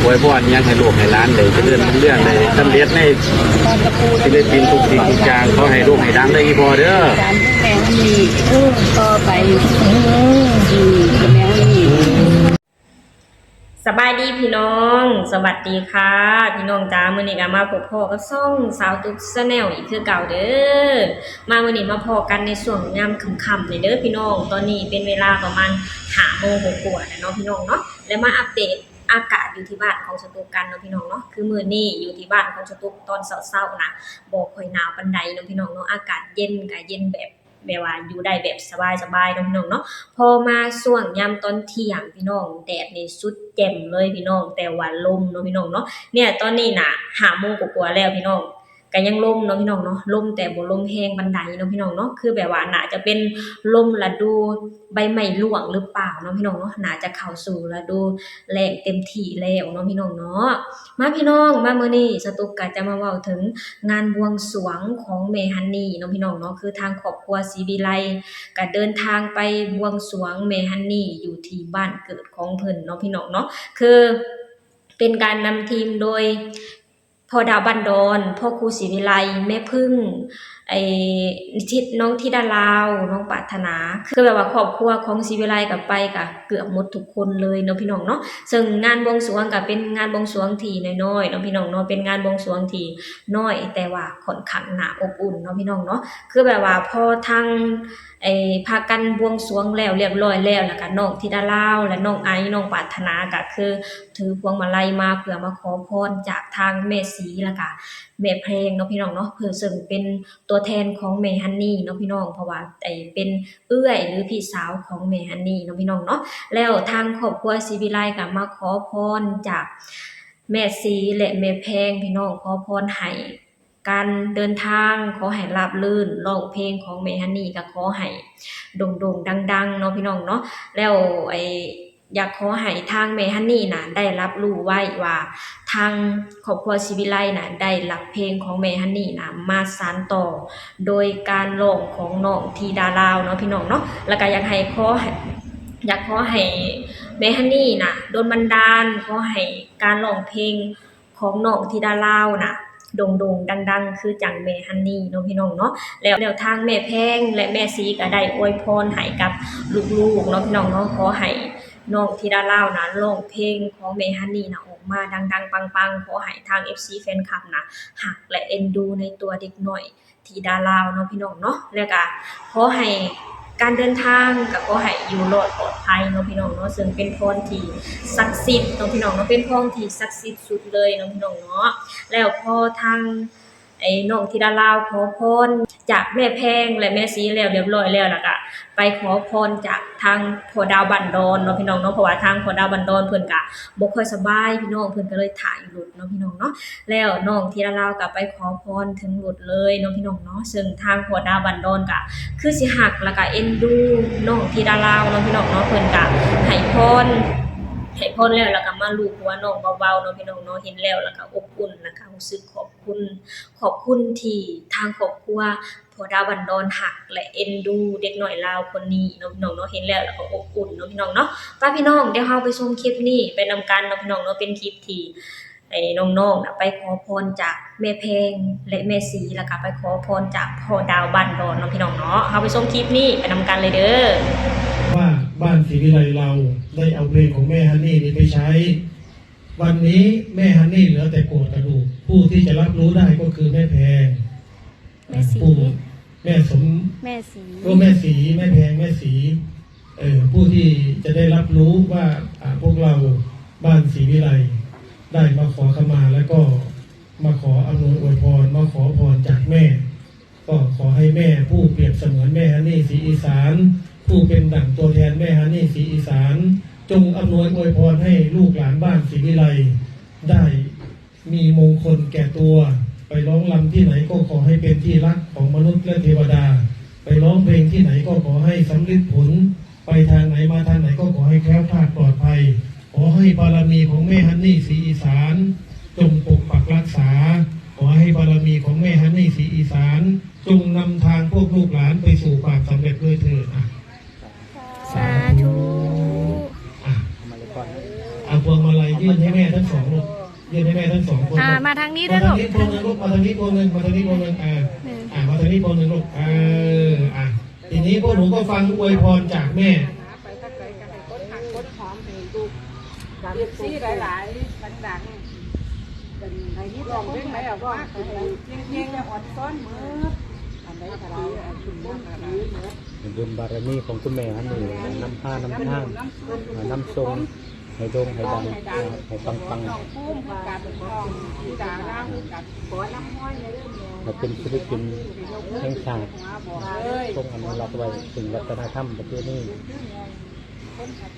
ไว้พ่อยังให้ลูกให้ร้านเลยจะเลื่อนเรื่องเลยสำเร็จในศิลปินทุกสิ่งทุกอย่างเขาให้ลูกให้ดังได้พอเด้อการแม่มีต่อไปแม่มีสบายดีพี่น้องสวัสดีค่ะพี่น้องจ้ามื้อนี้ก็มาพบพ่อกับซ่องสาวตุ๊กชาแนลอีกคือเก่าเด้อมามื้อนี้มาพอกันในช่วงยามค่ำๆเลยเด้อพี่น้องตอนนี้เป็นเวลาประมาณ5 โมงกว่าแล้วเนาะพี่น้องเนาะแล้วมาอัปเดตอากาศอยู่ที่บ้านของสตูกันเนาะพี่น้องเนาะคือมื้อนี้อยู่ที่บ้านของสตูตอนเช้าๆน่ะบ่ค่อยหนาวปานใดเนาะพี่น้องเนาะอากาศเย็นก็เย็นแบบว่าอยู่ได้แบบสบายๆเนาะพี่น้องเนาะพอมาช่วงยามตอนเที่ยงพี่น้องแดดนี่สุดแจ่มเลยพี่น้องแต่ว่าลมเนาะพี่น้องเนาะเนี่ยตอนนี้น่ะ5 โมงกว่าๆแล้วพี่น้องก็ยังลมเนาะพี่น้องเนาะลมแต่บ่ลมแรงปานใดเนาะพี่น้องเนาะคือแบบว่าน่าจะเป็นลมฤดูใบไม้ร่วงหรือเปล่าเนาะพี่น้องเนาะน่าจะเข้าสู่ฤดูแล้งเต็มที่แล้วเนาะพี่น้องเนาะมาพี่น้องมามื้อนี้สตุกก็จะมาเว้าถึงงานบวงสรวงของแม่ฮันนี่เนาะพี่น้องเนาะคือทางครอบครัวศรีวิไลก็เดินทางไปบวงสรวงแม่ฮันนี่อยู่ที่บ้านเกิดของเพิ่นเนาะพี่น้องเนาะคือเป็นการนำทีมโดยพ่อดาวบันดอนพ่อครูศรีวิไลแม่พึ่งทิดน้องธิดาลาวน้องปรารถนาคือแบบว่าครอบครัวของศรีวิไลกับไปกับเกือบหมดทุกคนเลยเนาะพี่น้องเนาะซึ่งงานบวงสรวงก็เป็นงานบวงสรวงที่น้อยๆเนาะพี่น้องเนาะเป็นงานบวงสรวงที่น้อยแต่ว่าค่อนข้างน่าอบอุ่นเนาะพี่น้องเนาะคือแบบว่าพอทางพากันบวงสรวงแล้วเรียบร้อยแล้วก็น้องธิดาลาวและน้องไอน้องปรารถนาก็คือถือพวงมาลัยมาเพื่อมาขอพรจากทางแม่ศรีแล้วก็แม่เพลงเนาะพี่น้องเนาะเพื่อซึ่งเป็นตัวแทนของแม่ฮันนี่เนาะพี่น้องเพราะว่าเป็นเอื้อยหรือพี่สาวของแม่ฮันนี่เนาะพี่น้องเนาะแล้วทางครอบครัวศรีวิไลก็มาขอพรจากแม่ศรีและแม่เพลงพี่น้องขอพรให้การเดินทางขอให้ราบรื่นร้องเพลงของแม่ฮันนี่ก็ขอให้โด่งๆดังๆเนาะพี่น้องเนาะแล้วอยากขอให้ทางแม่ฮันนี่น่ะได้รับรู้ไว้ว่าทางครอบครัวศรีวิไลน่ะได้รับเพลงของแม่ฮันนี่น่ะมาสานต่อโดยการร้องของน้องธิดาลาวเนาะพี่น้องเนาะแล้วก็อยากขอให้แม่ฮันนี่น่ะโดนบันดาลขอให้การร้องเพลงของน้องธิดาลาวน่ะโด่งๆดังๆคือจังแม่ฮันนี่เนาะพี่น้องเนาะแล้วทางแม่แพงและแม่ศรีก็ได้อวยพรให้กับลูกๆเนาะพี่น้องเนาะขอให้น้องธิดาลาวนะร้องเพลงของแม่ฮันนี่นะออกมาดังๆปังๆขอให้ทาง FC แฟนคลับนะฮักและเอ็นดูในตัวเด็กน้อยธิดาลาวเนาะพี่น้องเนาะแล้วก็ขอให้การเดินทางก็ขอให้อยู่รอดปลอดภัยเนาะพี่น้องเนาะซึ่งเป็นพรที่ศักดิ์สิทธิ์เนาะพี่น้องเนาะเป็นพรที่ศักดิ์สิทธิ์สุดเลยเนาะพี่น้องเนาะแล้วพอทางน้องธิดาลาวขอพรจากแม่แพงและแม่ศรีแล้วเรียบร้อยแล้วล่ะก็ไปขอพรจากทางพ่อดาวบันดอนเนาะพี่น้องเนาะเพราะว่าทางพ่อดาวบันดอนเพิ่นก็บ่ค่อยสบายพี่น้องเพิ่นก็เลยถ่ายหลุดเนาะพี่น้องเนาะแล้วน้องธิดาลาวก็ไปขอพรถึงหลุดเลยเนาะพี่น้องเนาะซึ่งทางพ่อดาวบันดอนก็คือสิฮักแล้วก็เอ็นดูน้องธิดาลาวเนาะพี่น้องเนาะเพิ่นก็ให้พรแล้วก็มาลูบหัวน้องเบาๆเนาะพี่น้องเนาะเห็นแล้วก็อบอุ่นนะคะรู้สึกขอบคุณที่ทางครอบครัวพ่อดาวบันดอนฮักและเอ็นดูเด็กน้อยลาวคนนี้เนาะพี่น้องเนาะเห็นแล้วก็อบอุ่นเนาะพี่น้องเนาะป้าพี่น้องเดี๋ยวเฮาไปชมคลิปนี้ไปนำกันเนาะพี่น้องเนาะเป็นคลิปที่น้องๆน่ะไปขอพรจากแม่เพลงและแม่ศรีแล้วก็ไปขอพรจากพ่อดาวบันดอนเนาะพี่น้องเนาะเฮาไปชมคลิปนี้ไปนำกันเลยเด้อว่าบ้านศรีวิไลเราได้เอาเพลงของแม่ฮันนี่ไปใช้วันนี้แม่ฮันนี่เหลือแต่โกรธกระดูกผู้ที่จะรับรู้ได้ก็คือแม่แพงแม่ศรีแม่สมแม่ศรีแม่ศรีแม่แพงแม่ศรีผู้ที่จะได้รับรู้ว่าพวกเราบ้านศรีวิไลได้มาขอขมาแล้วก็มาขออำนวยอวยพรมาขอพรจากแม่ก็ขอให้แม่ผู้เปรียบเสมือนแม่ฮันนี่ศรีอีสานผู้เป็นดั่งตัวแทนแม่ฮันนี่ศรีอีสานจงอำนวยอวยพรให้ลูกหลานบ้านศรีวิไลได้มีมงคลแก่ตัวไปร้องรำที่ไหนก็ขอให้เป็นที่รักของมนุษย์และเทวดาไปร้องเพลงที่ไหนก็ขอให้สำเร็จผลไปทางไหนมาทางไหนก็ขอให้แคล้วคลาดปลอดภัยขอให้บารมีของแม่ฮันนี่ศรีอีสานจงปกปักรักษาขอให้บารมีของแม่ฮันนี่ศรีอีสานจงนำทางพวกลูกหลานไปสู่ความสำเร็จด้วยเถิดสาธุเอาพวงมาลัยยื่นให้แม่ ทั้งสองลูกยื่นให้แม่ทั้งสองคน มาทางนี้ มา ด้วย ทาง ลูก นี้พวงหนึ่งลูกมาทางนี้พวงหนึ่งมาทางนี้พวงหนึ่งมาทางนี้พวงหนึ่งลูกทีนี้พวกหนูก็ฟังอวยพรจากแม่ ไปถ้าเกิดกันให้คนหักคนหอมให้ลูกเรียบซี่หลายๆดังๆเป็นไอ้นี่ลองเล่นไหมอ่ะว่าเงี้ยๆอ่อนซ้อนมืออันไหนก็ได้ชุมนุมอะไร บุญบารมีของคุณแม่ฮันนี่นำผ้านำทางนำทรงให้โด่งให้ดังให้ปัง พุ่มการเป็นทองที่ด่าร่างกับขอน้ำห้อยในเรื่องนี้ ๆและเป็นศิลปินแห่งชาติ บอกเลย ทรงอนุรักษ์ไว้ถึงวัฒนธรรมประเทศนี้ คนหัก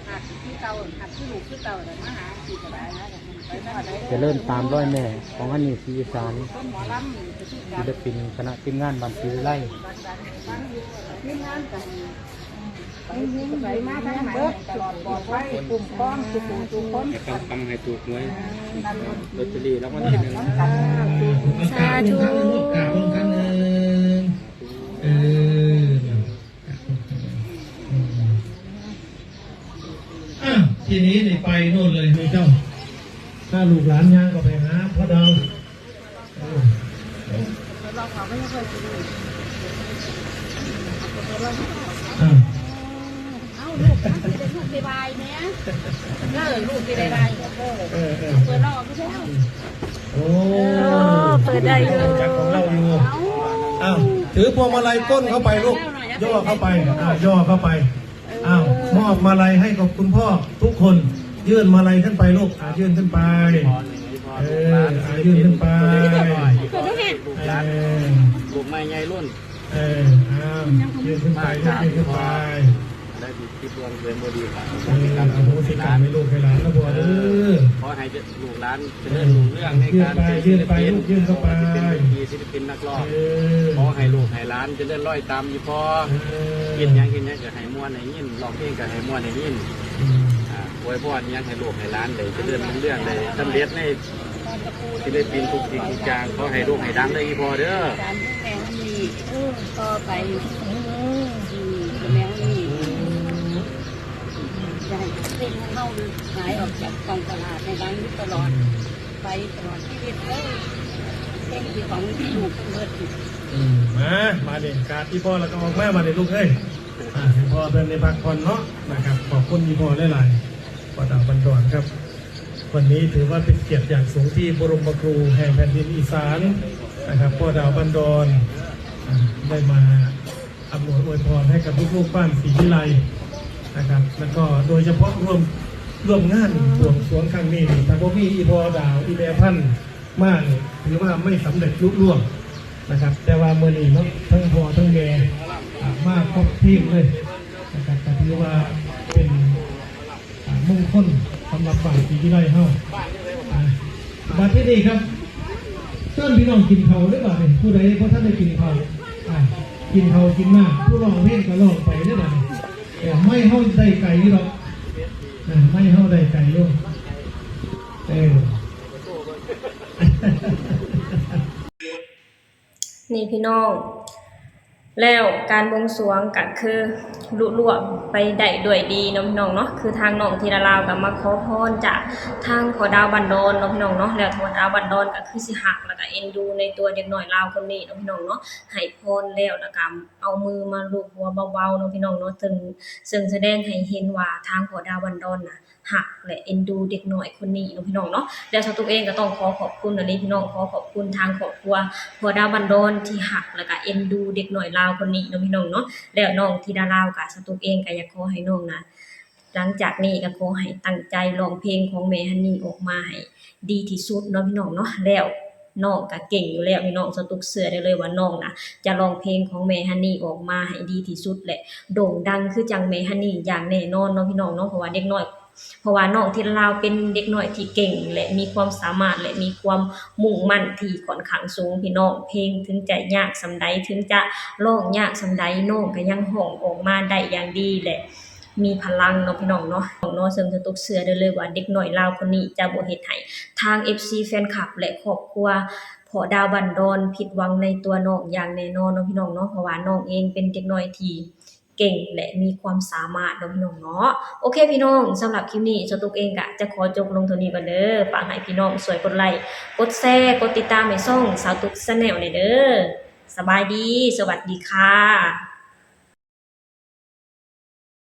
หักที่เก่าหักที่หลูกที่เก่าแต่มาหาที่กระไดนะไปนั่นได้ จะเริ่มตามร้อยแม่ของฮันนี่ศรีอีสาน ต้นหมอลำไปที่ ศิลปินคณะทีมงานบันทีไล่ ที่งานกันไปมาทั้งเบิกตลอดปลอดภัยปุ่มก้อนสุขุมสุขคน ให้ปังให้ถูกหวยลอตเตอรี่แล้ววันที่หนึ่ง สาธุ กราบลงครั้งหนึ่งทีนี้นี่ไปโน่นเลยไม่เจ้า ถ้าลูกหลานย่างก็ไปหาพ่อดาวเอาลูกนะสิได้ลูกได้บายเนี่ยลูกได้บายเปิดรอบไม่ใช่เหรอ โอ้ เปิดได้อยู่ จักของเราอยู่อ้าวถือพวงมาลัยก้นเข้าไปลูก ย่อเข้าไปย่อเข้าไปอ้าวมอบมาลัยให้กับคุณพ่อทุกคนยื่นมาลัยขึ้นไปลูกยื่นขึ้นไปยื่นขึ้นไป เปิดได้ไง ลูกไม้ใหญ่รุ่น ยื่นขึ้นไปยื่นขึ้นไป ได้ดีที่ดวงเรียนบดีครับ เอาโหสิกรรมให้ลูกให้หลานนะบัวขอให้ลูกหลานเจริญรุ่งเรื่องในการเป็นศิลปินศิลปินนักร้องขอให้ลูกให้หลานเจริญร้อยตามยี่พ่อกินยังก็ให้ม่วนให้ยินร้องเพลงก็ให้ม่วนให้ยินอวยพรยังให้ลูกให้หลานเลยเจริญรุ่งเรื่องเลยสำเร็จในศิลปินทุกสิ่งทุกอย่างขอให้ลูกให้ดังเลยยี่พ่อเด้อ การแม่มีต่อไปแม่มีจะให้เส้นของเราหายออกจากกองตลาดในร้านนี้ตลอดไปตลอดชีวิตเลยเส้นที่ของลูกเบิด มาเด่นการที่พ่อแล้วก็ออกมาเด่นลูกเอ้ยให้พ่อเป็นในพักผ่อนเนาะนะครับขอบคุณที่พ่อหลายๆพ่อดาวบันดอนครับวันนี้ถือว่าเป็นเกียรติอย่างสูงที่บรมครูแห่งแผ่นดินอีสานนะครับพ่อดาวบันดอนได้มาอำนวยอวยพรให้กับลูกๆบ้านศรีวิไลนะครับแล้วก็โดยเฉพาะร่วมงานบวงสรวงครั้งนี้แต่พวกพี่อีพอดาวอีแม่พันธุ์มากถือว่าไม่สำเร็จลุล่วงนะครับแต่ว่าเมื่อนี้ทั้งพ่อทั้งแม่มากครบทีมเลยนะครับแต่ถือว่าเป็นมงคลสำหรับฝ่ายศรีวิไลเฮาบัดที่นี่ครับเชิญพี่น้องกินเขาได้บ่เนี่ยผู้ใดเพราะท่านได้กินเขากินเขากินมากผู้ร้องเพลงก็ร้องไปได้บ่เนี่ยไม่เฮาได้ไก่นี่หรอกไม่เฮาได้ไก่ลูกนี่พี่น้องแล้วการบวงสรวงก็คือลุล่วงไปได้ด้วยดีเนาะพี่น้องเนาะคือทางน้องธีรลาวก็มาขอพรจากทางพ่อดาวบันดอนเนาะพี่น้องเนาะแล้วพ่อดาวบันดอนก็คือสิหักแล้วก็เอ็นดูในตัวเด็กน้อยลาวคนนี้เนาะพี่น้องเนาะให้พรแล้วก็เอามือมาลูบหัวเบาๆเนาะพี่น้องเนาะซึ่งแสดงให้เห็นว่าทางพ่อดาวบันดอนน่ะหักและเอ็นดูเด็กน้อยคนนี้เนาะพี่น้องเนาะแล้วชาวตุ๊กเองก็ต้องขอบคุณอันนี้พี่น้องขอบคุณทางครอบครัวพ่อดาวบันดอนที่หักแล้วก็เอ็นดูเด็กน้อยลาวคนนี้เนาะพี่น้องเนาะแล้วน้องธีดาลาวกับชาวตุ๊กเองก็อยากขอให้น้องนะหลังจากนี้ก็ขอให้ตั้งใจร้องเพลงของแม่ฮันนี่ออกมาให้ดีที่สุดเนาะพี่น้องเนาะแล้วน้องก็เก่งอยู่แล้วพี่น้องชาวตุ๊กเชื่อได้เลยว่าน้องนะจะร้องเพลงของแม่ฮันนี่ออกมาให้ดีที่สุดแหละโด่งดังคือจังแม่ฮันนี่อย่างแน่นอนเนาะพี่น้องเนาะเพราะว่าเด็กน้อยเพราะว่าน้องที่ลาวเป็นเด็กน้อยที่เก่งและมีความสามารถและมีความมุ่งมั่นที่ค่อนข้างสูงพี่น้องเพลงถึงจะยากสำใดถึงจะร้องยากสำใดน้องก็ยังร้องออกมาได้อย่างดีแหละมีพลังเนาะพี่น้องเนาะซึ่งจะตกเสือได้เลยว่าเด็กน้อยลาวคนนี้จะบ่เฮ็ดให้ทาง FC แฟนคลับและครอบครัวพ่อดาวบันดอนผิดหวังในตัวน้องอย่างแน่นอนเนาะพี่น้องเนาะเพราะว่าน้องเองเป็นเด็กน้อยที่ เก่งและมีความสามารถเนาะพี่น้องเนาะโอเคพี่น้องสำหรับคลิปนี้สตุกเองก็จะขอจบลงเท่านี้ก่อนเด้อฝากให้พี่น้องช่วยกดไลค์กดแชร์กดติดตามให้ช่องสาวตุก Channel หน่อยเด้อสบายดีสวัสดีค่ะ